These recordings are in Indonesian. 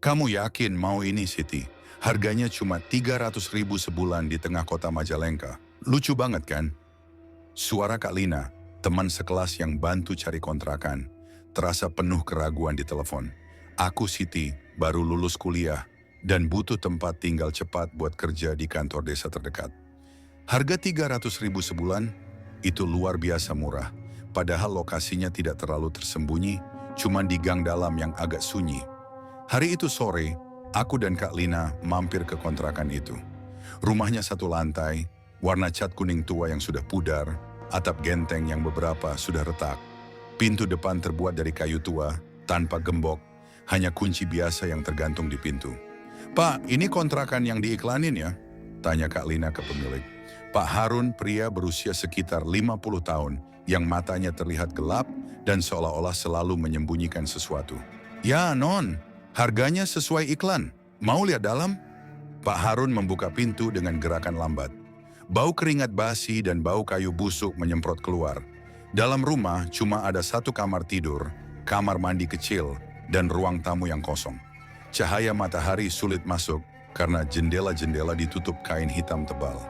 Kamu yakin mau ini, Siti? Harganya cuma 300.000 sebulan di tengah kota Majalengka. Lucu banget kan? Suara Kak Lina, teman sekelas yang bantu cari kontrakan, terasa penuh keraguan di telepon. Aku Siti, baru lulus kuliah, dan butuh tempat tinggal cepat buat kerja di kantor desa terdekat. Harga 300.000 sebulan? Itu luar biasa murah. Padahal lokasinya tidak terlalu tersembunyi, cuma di gang dalam yang agak sunyi. Hari itu sore, aku dan Kak Lina mampir ke kontrakan itu. Rumahnya satu lantai, warna cat kuning tua yang sudah pudar, atap genteng yang beberapa sudah retak. Pintu depan terbuat dari kayu tua, tanpa gembok, hanya kunci biasa yang tergantung di pintu. "Pak, ini kontrakan yang diiklanin ya?" tanya Kak Lina ke pemilik. Pak Harun, pria berusia sekitar 50 tahun, yang matanya terlihat gelap dan seolah-olah selalu menyembunyikan sesuatu. "Ya, Non, harganya sesuai iklan. Mau lihat dalam?" Pak Harun membuka pintu dengan gerakan lambat. Bau keringat basi dan bau kayu busuk menyemprot keluar. Dalam rumah cuma ada satu kamar tidur, kamar mandi kecil, dan ruang tamu yang kosong. Cahaya matahari sulit masuk karena jendela-jendela ditutup kain hitam tebal.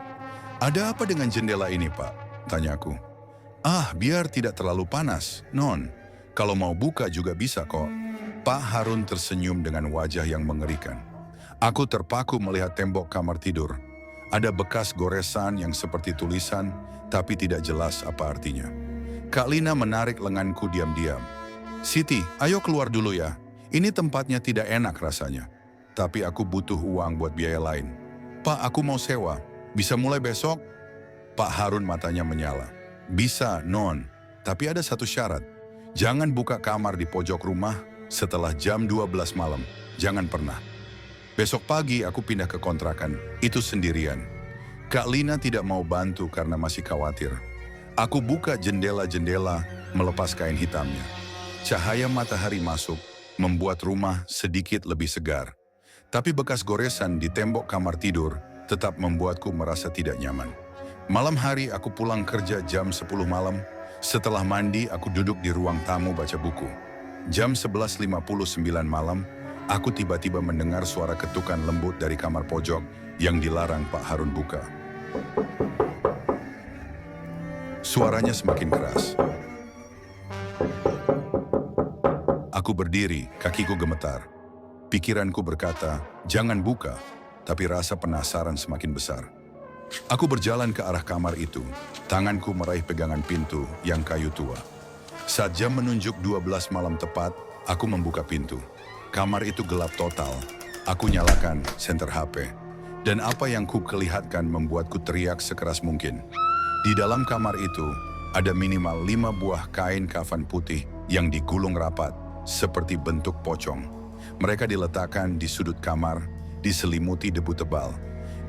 "Ada apa dengan jendela ini, Pak?" tanyaku. "Ah, biar tidak terlalu panas, Non. Kalau mau buka juga bisa kok." Pak Harun tersenyum dengan wajah yang mengerikan. Aku terpaku melihat tembok kamar tidur. Ada bekas goresan yang seperti tulisan, tapi tidak jelas apa artinya. Kak Lina menarik lenganku diam-diam. "Siti, ayo keluar dulu ya. Ini tempatnya tidak enak rasanya. Tapi aku butuh uang buat biaya lain." "Pak, aku mau sewa. Bisa mulai besok?" Pak Harun matanya menyala. "Bisa, Non. Tapi ada satu syarat. Jangan buka kamar di pojok rumah setelah jam 12 malam. Jangan pernah." Besok pagi aku pindah ke kontrakan, itu sendirian. Kak Lina tidak mau bantu karena masih khawatir. Aku buka jendela-jendela, melepas kain hitamnya. Cahaya matahari masuk, membuat rumah sedikit lebih segar. Tapi bekas goresan di tembok kamar tidur tetap membuatku merasa tidak nyaman. Malam hari aku pulang kerja jam 10 malam. Setelah mandi, aku duduk di ruang tamu baca buku. Jam 11.59 malam, aku tiba-tiba mendengar suara ketukan lembut dari kamar pojok yang dilarang Pak Harun buka. Suaranya semakin keras. Aku berdiri, kakiku gemetar. Pikiranku berkata, jangan buka, tapi rasa penasaran semakin besar. Aku berjalan ke arah kamar itu, tanganku meraih pegangan pintu yang kayu tua. Saat jam menunjuk 12 malam tepat, aku membuka pintu. Kamar itu gelap total. Aku nyalakan senter HP. Dan apa yang ku kelihatkan membuatku teriak sekeras mungkin. Di dalam kamar itu, ada minimal 5 buah kain kafan putih yang digulung rapat, seperti bentuk pocong. Mereka diletakkan di sudut kamar, diselimuti debu tebal.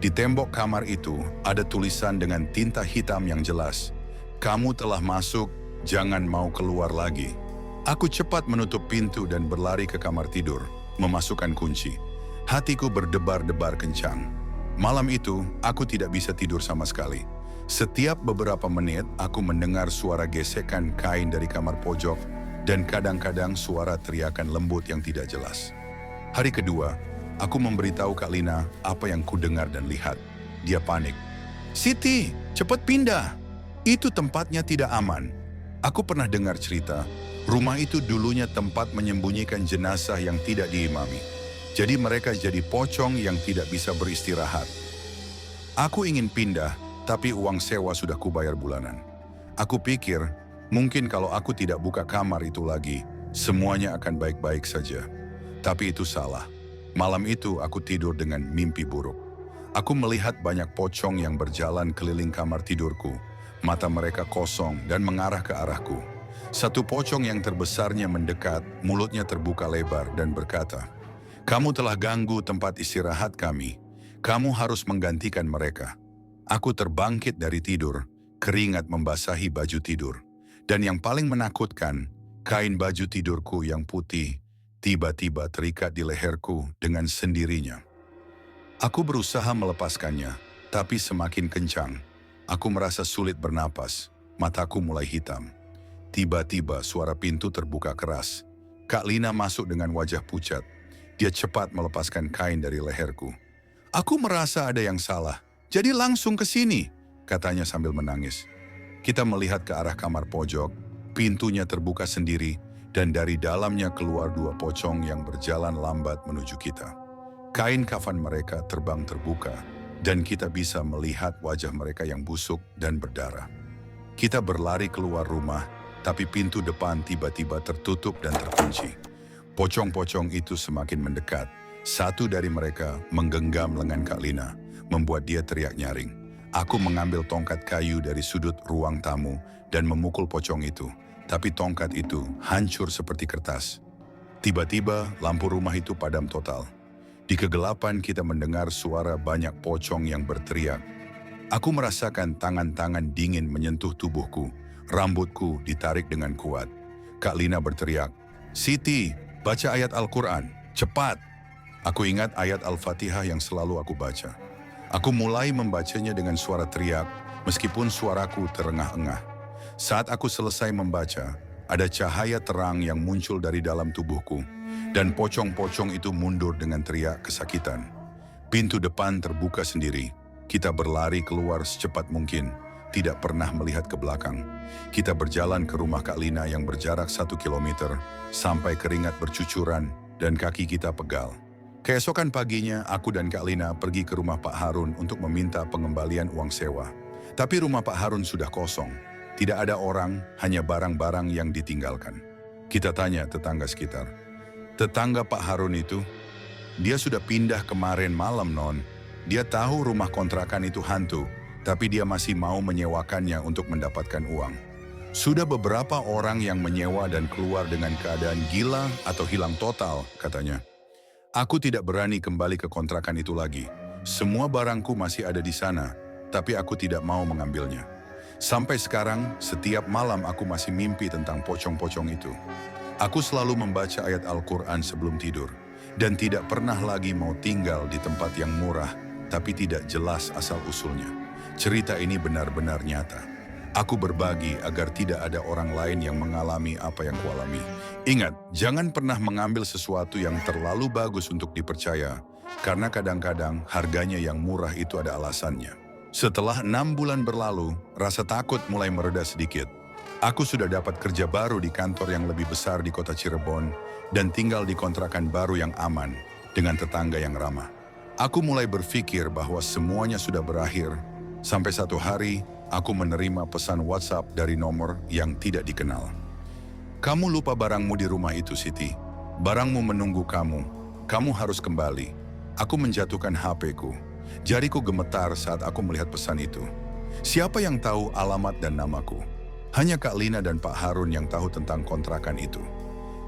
Di tembok kamar itu, ada tulisan dengan tinta hitam yang jelas. "Kamu telah masuk, jangan mau keluar lagi." Aku cepat menutup pintu dan berlari ke kamar tidur, memasukkan kunci. Hatiku berdebar-debar kencang. Malam itu, aku tidak bisa tidur sama sekali. Setiap beberapa menit, aku mendengar suara gesekan kain dari kamar pojok, dan kadang-kadang suara teriakan lembut yang tidak jelas. Hari kedua, aku memberitahu Kak Lina apa yang kudengar dan lihat. Dia panik. "Siti, cepat pindah. Itu tempatnya tidak aman." Aku pernah dengar cerita, rumah itu dulunya tempat menyembunyikan jenazah yang tidak diimami. Jadi mereka jadi pocong yang tidak bisa beristirahat. Aku ingin pindah, tapi uang sewa sudah kubayar bulanan. Aku pikir, mungkin kalau aku tidak buka kamar itu lagi, semuanya akan baik-baik saja. Tapi itu salah. Malam itu aku tidur dengan mimpi buruk. Aku melihat banyak pocong yang berjalan keliling kamar tidurku. Mata mereka kosong dan mengarah ke arahku. Satu pocong yang terbesarnya mendekat, mulutnya terbuka lebar dan berkata, "Kamu telah ganggu tempat istirahat kami. Kamu harus menggantikan mereka." Aku terbangkit dari tidur, keringat membasahi baju tidur. Dan yang paling menakutkan, kain baju tidurku yang putih tiba-tiba terikat di leherku dengan sendirinya. Aku berusaha melepaskannya, tapi semakin kencang. Aku merasa sulit bernapas, mataku mulai hitam. Tiba-tiba suara pintu terbuka keras. Kak Lina masuk dengan wajah pucat. Dia cepat melepaskan kain dari leherku. Aku merasa ada yang salah, jadi langsung ke sini, katanya sambil menangis. Kita melihat ke arah kamar pojok, pintunya terbuka sendiri, dan dari dalamnya keluar dua pocong yang berjalan lambat menuju kita. Kain kafan mereka terbang terbuka, dan kita bisa melihat wajah mereka yang busuk dan berdarah. Kita berlari keluar rumah, tapi pintu depan tiba-tiba tertutup dan terkunci. Pocong-pocong itu semakin mendekat. Satu dari mereka menggenggam lengan Kak Lina, membuat dia teriak nyaring. Aku mengambil tongkat kayu dari sudut ruang tamu dan memukul pocong itu, tapi tongkat itu hancur seperti kertas. Tiba-tiba lampu rumah itu padam total. Di kegelapan kita mendengar suara banyak pocong yang berteriak. Aku merasakan tangan-tangan dingin menyentuh tubuhku, rambutku ditarik dengan kuat. Kak Lina berteriak, "Siti, baca ayat Al-Quran, cepat!" Aku ingat ayat Al-Fatihah yang selalu aku baca. Aku mulai membacanya dengan suara teriak, meskipun suaraku terengah-engah. Saat aku selesai membaca, ada cahaya terang yang muncul dari dalam tubuhku, dan pocong-pocong itu mundur dengan teriak kesakitan. Pintu depan terbuka sendiri. Kita berlari keluar secepat mungkin, tidak pernah melihat ke belakang. Kita berjalan ke rumah Kak Lina yang berjarak 1 kilometer, sampai keringat bercucuran dan kaki kita pegal. Keesokan paginya, aku dan Kak Lina pergi ke rumah Pak Harun untuk meminta pengembalian uang sewa. Tapi rumah Pak Harun sudah kosong. Tidak ada orang, hanya barang-barang yang ditinggalkan. Kita tanya tetangga sekitar. Tetangga Pak Harun itu, dia sudah pindah kemarin malam, Non. Dia tahu rumah kontrakan itu hantu, tapi dia masih mau menyewakannya untuk mendapatkan uang. Sudah beberapa orang yang menyewa dan keluar dengan keadaan gila atau hilang total, katanya. Aku tidak berani kembali ke kontrakan itu lagi. Semua barangku masih ada di sana, tapi aku tidak mau mengambilnya. Sampai sekarang, setiap malam aku masih mimpi tentang pocong-pocong itu. Aku selalu membaca ayat Al-Quran sebelum tidur, dan tidak pernah lagi mau tinggal di tempat yang murah, tapi tidak jelas asal-usulnya. Cerita ini benar-benar nyata. Aku berbagi agar tidak ada orang lain yang mengalami apa yang kualami. Ingat, jangan pernah mengambil sesuatu yang terlalu bagus untuk dipercaya, karena kadang-kadang harganya yang murah itu ada alasannya. Setelah 6 bulan berlalu, rasa takut mulai mereda sedikit. Aku sudah dapat kerja baru di kantor yang lebih besar di kota Cirebon, dan tinggal di kontrakan baru yang aman, dengan tetangga yang ramah. Aku mulai berpikir bahwa semuanya sudah berakhir, sampai satu hari, aku menerima pesan WhatsApp dari nomor yang tidak dikenal. "Kamu lupa barangmu di rumah itu, Siti. Barangmu menunggu kamu. Kamu harus kembali." Aku menjatuhkan HP-ku. Jariku gemetar saat aku melihat pesan itu. Siapa yang tahu alamat dan namaku? Hanya Kak Lina dan Pak Harun yang tahu tentang kontrakan itu.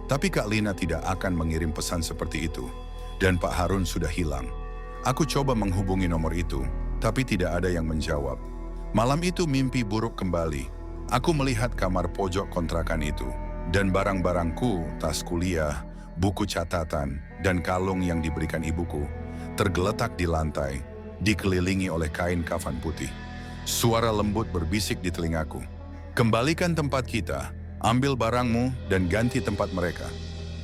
Tapi Kak Lina tidak akan mengirim pesan seperti itu. Dan Pak Harun sudah hilang. Aku coba menghubungi nomor itu, tapi tidak ada yang menjawab. Malam itu mimpi buruk kembali. Aku melihat kamar pojok kontrakan itu, dan barang-barangku, tas kuliah, buku catatan, dan kalung yang diberikan ibuku, tergeletak di lantai, dikelilingi oleh kain kafan putih. Suara lembut berbisik di telingaku. "Kembalikan tempat kita, ambil barangmu, dan ganti tempat mereka."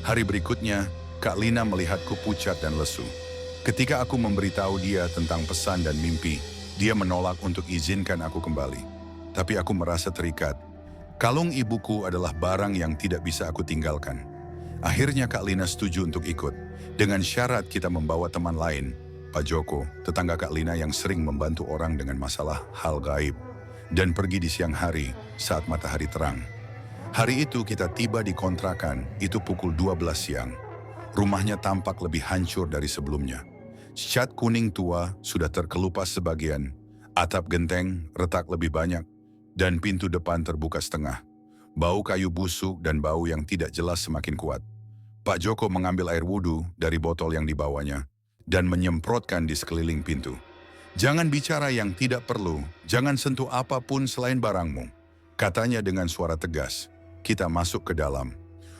Hari berikutnya, Kak Lina melihatku pucat dan lesu. Ketika aku memberitahu dia tentang pesan dan mimpi, dia menolak untuk izinkan aku kembali. Tapi aku merasa terikat. Kalung ibuku adalah barang yang tidak bisa aku tinggalkan. Akhirnya Kak Lina setuju untuk ikut, dengan syarat kita membawa teman lain, Pak Joko, tetangga Kak Lina yang sering membantu orang dengan masalah hal gaib, dan pergi di siang hari saat matahari terang. Hari itu kita tiba di kontrakan, itu pukul 12 siang. Rumahnya tampak lebih hancur dari sebelumnya. Cat kuning tua sudah terkelupas sebagian, atap genteng retak lebih banyak, dan pintu depan terbuka setengah. Bau kayu busuk dan bau yang tidak jelas semakin kuat. Pak Joko mengambil air wudhu dari botol yang dibawanya, dan menyemprotkan di sekeliling pintu. "Jangan bicara yang tidak perlu, jangan sentuh apapun selain barangmu," katanya dengan suara tegas. Kita masuk ke dalam.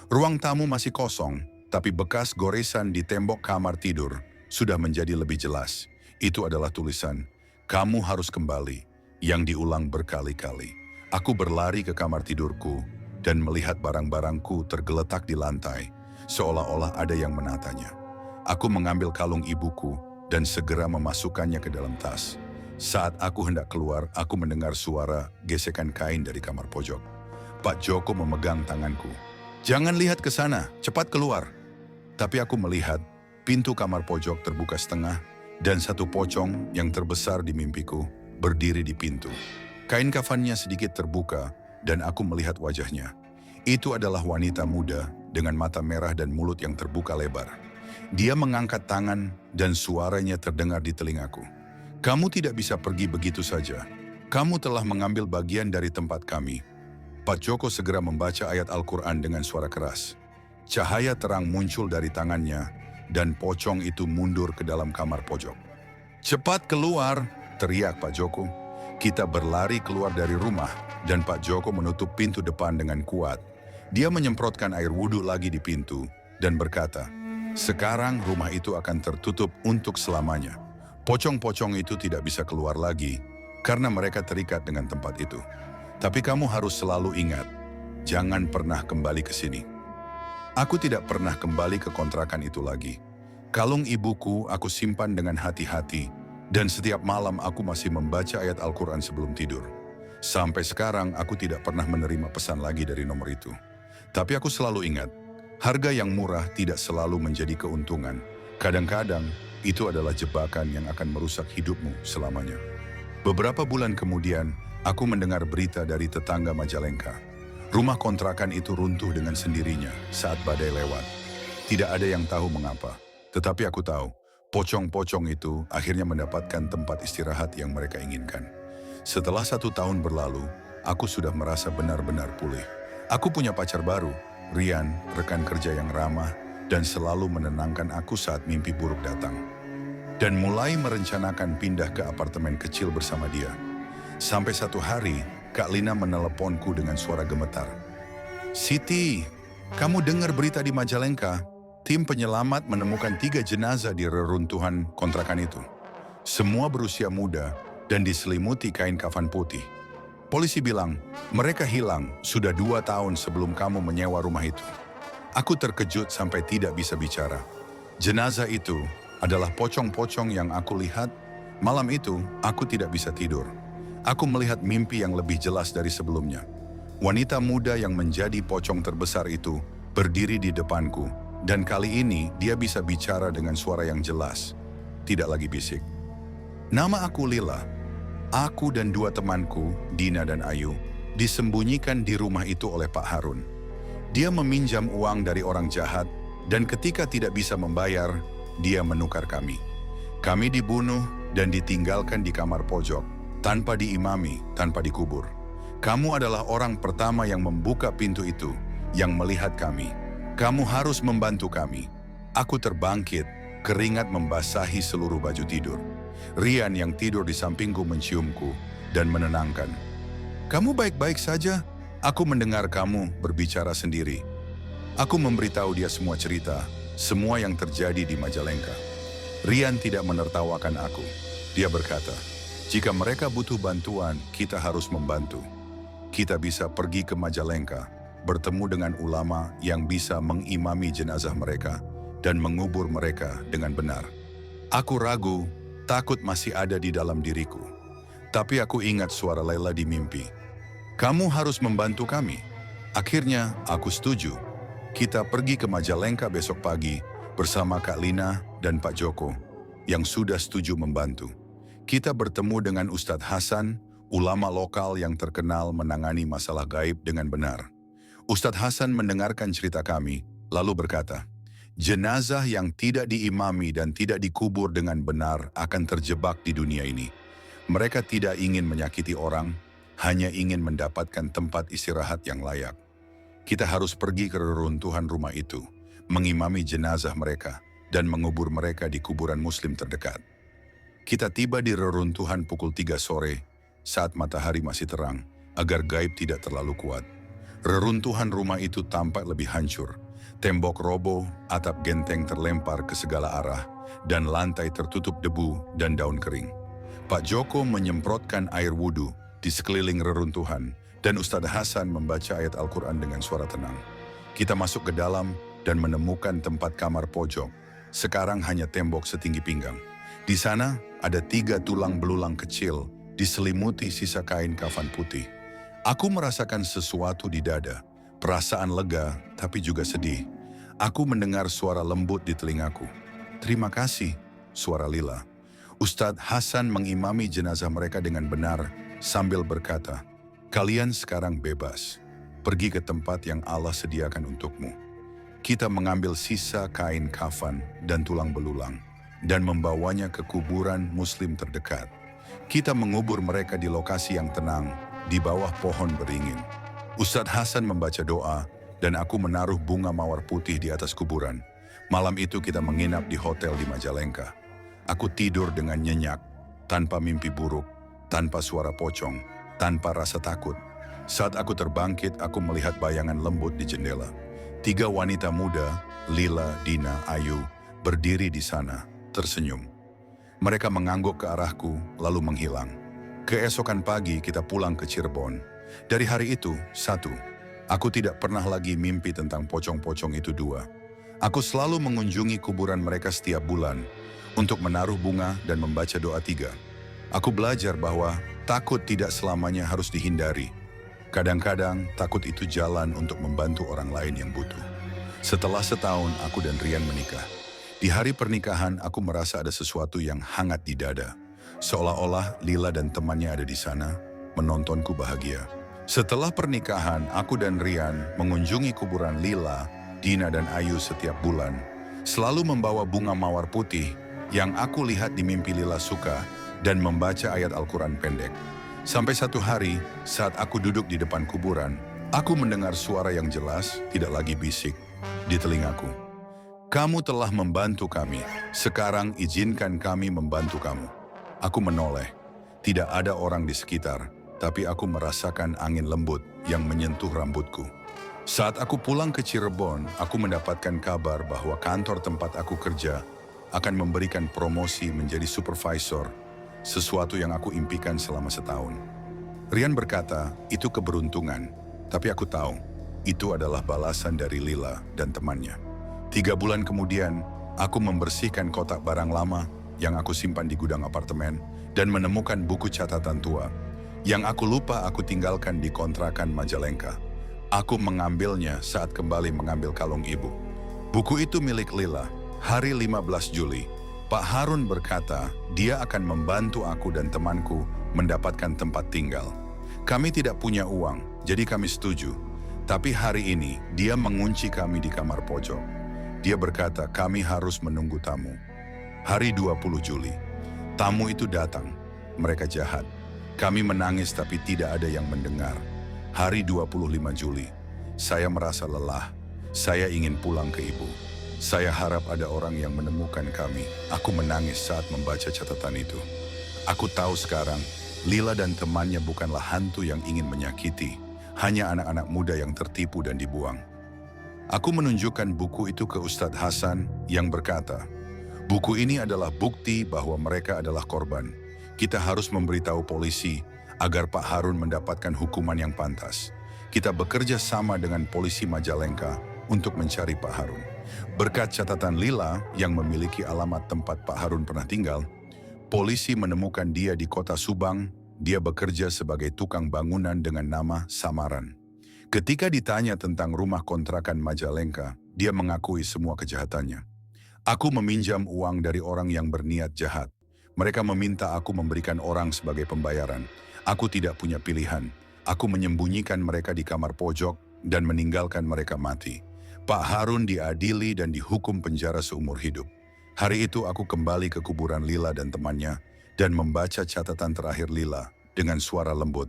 Ruang tamu masih kosong, tapi bekas goresan di tembok kamar tidur sudah menjadi lebih jelas. Itu adalah tulisan, "Kamu harus kembali," yang diulang berkali-kali. Aku berlari ke kamar tidurku dan melihat barang-barangku tergeletak di lantai, seolah-olah ada yang menatanya. Aku mengambil kalung ibuku dan segera memasukkannya ke dalam tas. Saat aku hendak keluar, aku mendengar suara gesekan kain dari kamar pojok. Pak Joko memegang tanganku. "Jangan lihat ke sana, cepat keluar." Tapi aku melihat pintu kamar pojok terbuka setengah dan satu pocong yang terbesar di mimpiku berdiri di pintu. Kain kafannya sedikit terbuka dan aku melihat wajahnya. Itu adalah wanita muda dengan mata merah dan mulut yang terbuka lebar. Dia mengangkat tangan dan suaranya terdengar di telingaku. "Kamu tidak bisa pergi begitu saja. Kamu telah mengambil bagian dari tempat kami." Pak Joko segera membaca ayat Al-Quran dengan suara keras. Cahaya terang muncul dari tangannya dan pocong itu mundur ke dalam kamar pojok. "Cepat keluar!" teriak Pak Joko. Kita berlari keluar dari rumah dan Pak Joko menutup pintu depan dengan kuat. Dia menyemprotkan air wudhu lagi di pintu dan berkata, "Sekarang rumah itu akan tertutup untuk selamanya. Pocong-pocong itu tidak bisa keluar lagi karena mereka terikat dengan tempat itu. Tapi kamu harus selalu ingat, jangan pernah kembali ke sini." Aku tidak pernah kembali ke kontrakan itu lagi. Kalung ibuku aku simpan dengan hati-hati dan setiap malam aku masih membaca ayat Al-Quran sebelum tidur. Sampai sekarang aku tidak pernah menerima pesan lagi dari nomor itu. Tapi aku selalu ingat, harga yang murah tidak selalu menjadi keuntungan. Kadang-kadang itu adalah jebakan yang akan merusak hidupmu selamanya. Beberapa bulan kemudian, aku mendengar berita dari tetangga Majalengka. Rumah kontrakan itu runtuh dengan sendirinya saat badai lewat. Tidak ada yang tahu mengapa, tetapi aku tahu, pocong-pocong itu akhirnya mendapatkan tempat istirahat yang mereka inginkan. Setelah 1 tahun berlalu, aku sudah merasa benar-benar pulih. Aku punya pacar baru, Rian, rekan kerja yang ramah, dan selalu menenangkan aku saat mimpi buruk datang. Dan mulai merencanakan pindah ke apartemen kecil bersama dia. Sampai satu hari, Kak Lina meneleponku dengan suara gemetar. "Siti, kamu dengar berita di Majalengka? Tim penyelamat menemukan 3 jenazah di reruntuhan kontrakan itu. Semua berusia muda dan diselimuti kain kafan putih. Polisi bilang, mereka hilang sudah 2 tahun sebelum kamu menyewa rumah itu." Aku terkejut sampai tidak bisa bicara. Jenazah itu adalah pocong-pocong yang aku lihat. Malam itu, aku tidak bisa tidur. Aku melihat mimpi yang lebih jelas dari sebelumnya. Wanita muda yang menjadi pocong terbesar itu berdiri di depanku, dan kali ini dia bisa bicara dengan suara yang jelas, tidak lagi bisik. "Nama aku Lila. Aku dan 2 temanku, Dina dan Ayu, disembunyikan di rumah itu oleh Pak Harun. Dia meminjam uang dari orang jahat, dan ketika tidak bisa membayar, dia menukar kami. Kami dibunuh dan ditinggalkan di kamar pojok, tanpa diimami, tanpa dikubur. Kamu adalah orang pertama yang membuka pintu itu, yang melihat kami. Kamu harus membantu kami." Aku terbangkit, keringat membasahi seluruh baju tidur. Rian yang tidur di sampingku menciumku dan menenangkan. "Kamu baik-baik saja?" Aku mendengar kamu berbicara sendiri. Aku memberitahu dia semua cerita, semua yang terjadi di Majalengka. Rian tidak menertawakan aku. Dia berkata, "Jika mereka butuh bantuan, kita harus membantu. Kita bisa pergi ke Majalengka, bertemu dengan ulama yang bisa mengimami jenazah mereka dan mengubur mereka dengan benar." Aku ragu, takut masih ada di dalam diriku. Tapi aku ingat suara Laila di mimpi. "Kamu harus membantu kami." Akhirnya aku setuju. Kita pergi ke Majalengka besok pagi bersama Kak Lina dan Pak Joko yang sudah setuju membantu. Kita bertemu dengan Ustadz Hasan, ulama lokal yang terkenal menangani masalah gaib dengan benar. Ustadz Hasan mendengarkan cerita kami, lalu berkata, "Jenazah yang tidak diimami dan tidak dikubur dengan benar akan terjebak di dunia ini. Mereka tidak ingin menyakiti orang, hanya ingin mendapatkan tempat istirahat yang layak. Kita harus pergi ke reruntuhan rumah itu, mengimami jenazah mereka, dan mengubur mereka di kuburan muslim terdekat." Kita tiba di reruntuhan pukul 3 sore, saat matahari masih terang, agar gaib tidak terlalu kuat. Reruntuhan rumah itu tampak lebih hancur. Tembok roboh, atap genteng terlempar ke segala arah, dan lantai tertutup debu dan daun kering. Pak Joko menyemprotkan air wudhu di sekeliling reruntuhan, dan Ustadz Hasan membaca ayat Al-Quran dengan suara tenang. Kita masuk ke dalam dan menemukan tempat kamar pojok, sekarang hanya tembok setinggi pinggang. Di sana ada 3 tulang belulang kecil diselimuti sisa kain kafan putih. Aku merasakan sesuatu di dada, perasaan lega tapi juga sedih. Aku mendengar suara lembut di telingaku. "Terima kasih," suara Lila. Ustadz Hasan mengimami jenazah mereka dengan benar sambil berkata, "Kalian sekarang bebas. Pergi ke tempat yang Allah sediakan untukmu." Kita mengambil sisa kain kafan dan tulang belulang dan membawanya ke kuburan Muslim terdekat. Kita mengubur mereka di lokasi yang tenang, di bawah pohon beringin. Ustadz Hasan membaca doa dan aku menaruh bunga mawar putih di atas kuburan. Malam itu kita menginap di hotel di Majalengka. Aku tidur dengan nyenyak, tanpa mimpi buruk, tanpa suara pocong, tanpa rasa takut. Saat aku terbangkit, aku melihat bayangan lembut di jendela. 3 wanita muda, Lila, Dina, Ayu, berdiri di sana, tersenyum. Mereka mengangguk ke arahku, lalu menghilang. Keesokan pagi kita pulang ke Cirebon. Dari hari itu, 1, aku tidak pernah lagi mimpi tentang pocong-pocong itu. 2, aku selalu mengunjungi kuburan mereka setiap bulan untuk menaruh bunga dan membaca doa. 3, aku belajar bahwa takut tidak selamanya harus dihindari. Kadang-kadang takut itu jalan untuk membantu orang lain yang butuh. Setelah setahun aku dan Rian menikah. Di hari pernikahan aku merasa ada sesuatu yang hangat di dada. Seolah-olah Lila dan temannya ada di sana, menontonku bahagia. Setelah pernikahan, aku dan Rian mengunjungi kuburan Lila, Dina dan Ayu setiap bulan. Selalu membawa bunga mawar putih yang aku lihat di mimpi Lila suka dan membaca ayat Al-Quran pendek. Sampai satu hari, saat aku duduk di depan kuburan, aku mendengar suara yang jelas, tidak lagi bisik, di telingaku. "Kamu telah membantu kami, sekarang izinkan kami membantu kamu." Aku menoleh. Tidak ada orang di sekitar, tapi aku merasakan angin lembut yang menyentuh rambutku. Saat aku pulang ke Cirebon, aku mendapatkan kabar bahwa kantor tempat aku kerja akan memberikan promosi menjadi supervisor, sesuatu yang aku impikan selama setahun. Rian berkata, itu keberuntungan, tapi aku tahu, itu adalah balasan dari Lila dan temannya. 3 bulan kemudian, aku membersihkan kotak barang lama yang aku simpan di gudang apartemen dan menemukan buku catatan tua. Yang aku lupa aku tinggalkan di kontrakan Majalengka. Aku mengambilnya saat kembali mengambil kalung ibu. Buku itu milik Lila. Hari 15 Juli, Pak Harun berkata dia akan membantu aku dan temanku mendapatkan tempat tinggal. Kami tidak punya uang, jadi kami setuju. Tapi hari ini dia mengunci kami di kamar pojok. Dia berkata kami harus menunggu tamu. Hari 20 Juli, tamu itu datang. Mereka jahat. Kami menangis tapi tidak ada yang mendengar. Hari 25 Juli, saya merasa lelah. Saya ingin pulang ke ibu. Saya harap ada orang yang menemukan kami. Aku menangis saat membaca catatan itu. Aku tahu sekarang, Lila dan temannya bukanlah hantu yang ingin menyakiti. Hanya anak-anak muda yang tertipu dan dibuang. Aku menunjukkan buku itu ke Ustadz Hasan yang berkata, buku ini adalah bukti bahwa mereka adalah korban. Kita harus memberitahu polisi agar Pak Harun mendapatkan hukuman yang pantas. Kita bekerja sama dengan polisi Majalengka untuk mencari Pak Harun. Berkat catatan Lila yang memiliki alamat tempat Pak Harun pernah tinggal, polisi menemukan dia di kota Subang. Dia bekerja sebagai tukang bangunan dengan nama samaran. Ketika ditanya tentang rumah kontrakan Majalengka, dia mengakui semua kejahatannya. Aku meminjam uang dari orang yang berniat jahat. Mereka meminta aku memberikan orang sebagai pembayaran. Aku tidak punya pilihan. Aku menyembunyikan mereka di kamar pojok dan meninggalkan mereka mati. Pak Harun diadili dan dihukum penjara seumur hidup. Hari itu aku kembali ke kuburan Lila dan temannya dan membaca catatan terakhir Lila dengan suara lembut.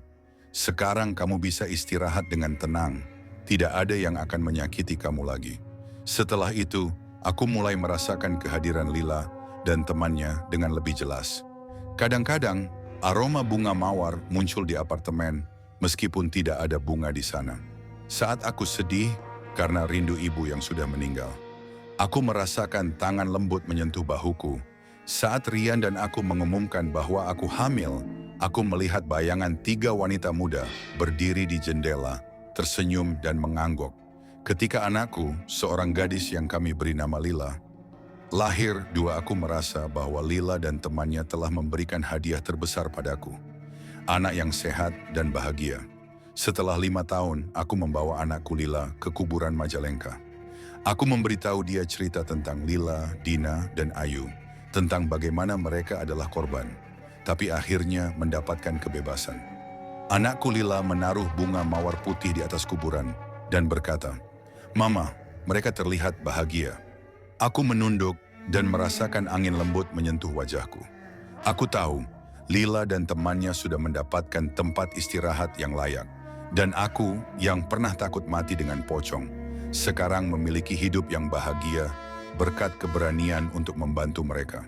Sekarang kamu bisa istirahat dengan tenang. Tidak ada yang akan menyakiti kamu lagi. Setelah itu, aku mulai merasakan kehadiran Lila dan temannya dengan lebih jelas. Kadang-kadang, aroma bunga mawar muncul di apartemen meskipun tidak ada bunga di sana. Saat aku sedih karena rindu ibu yang sudah meninggal, aku merasakan tangan lembut menyentuh bahuku. Saat Rian dan aku mengumumkan bahwa aku hamil, aku melihat bayangan 3 wanita muda berdiri di jendela, tersenyum dan mengangguk. Ketika anakku, seorang gadis yang kami beri nama Lila, Lahir dua aku merasa bahwa Lila dan temannya telah memberikan hadiah terbesar padaku. Anak yang sehat dan bahagia. Setelah 5 tahun, aku membawa anakku Lila ke kuburan Majalengka. Aku memberitahu dia cerita tentang Lila, Dina, dan Ayu, tentang bagaimana mereka adalah korban, tapi akhirnya mendapatkan kebebasan. Anakku Lila menaruh bunga mawar putih di atas kuburan dan berkata, "Mama, mereka terlihat bahagia." Aku menunduk dan merasakan angin lembut menyentuh wajahku. Aku tahu, Lila dan temannya sudah mendapatkan tempat istirahat yang layak. Dan aku yang pernah takut mati dengan pocong, sekarang memiliki hidup yang bahagia berkat keberanian untuk membantu mereka.